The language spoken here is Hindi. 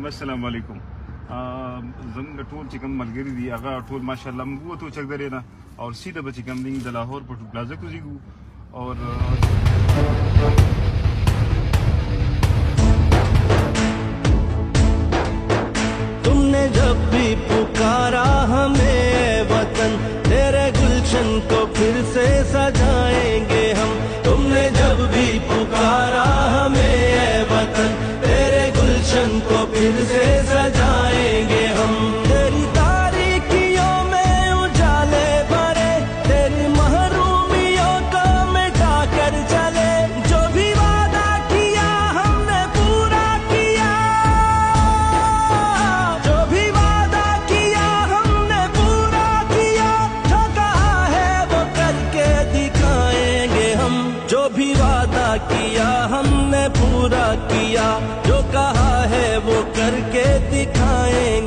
अस्सलाम वालेकुम। ज़ंग टोल चिकम मलगरी दी आगा टोल माशाल्लाह मगु तो चक दरे ना और सीधा बची कम दी द लाहौर पर प्लाजा को जीगू और तुमने जब भी पुकारा हमें वतन, तेरे गुलशन को फिर से सजाएंगे हम। तुमने जब भी पुकारा हमें वतन, तेरे गुलशन को फिर से सजाएंगे हम। तेरी तारीकियों में उजाले भरे, तेरी महरूमियों को मिटा कर चले। जो भी वादा किया हमने पूरा किया, जो भी वादा किया हमने पूरा किया। जो कहा है वो करके दिखाएंगे हम। जो भी वादा किया हमने पूरा किया, जो कहा है वो करके दिखाएंगे।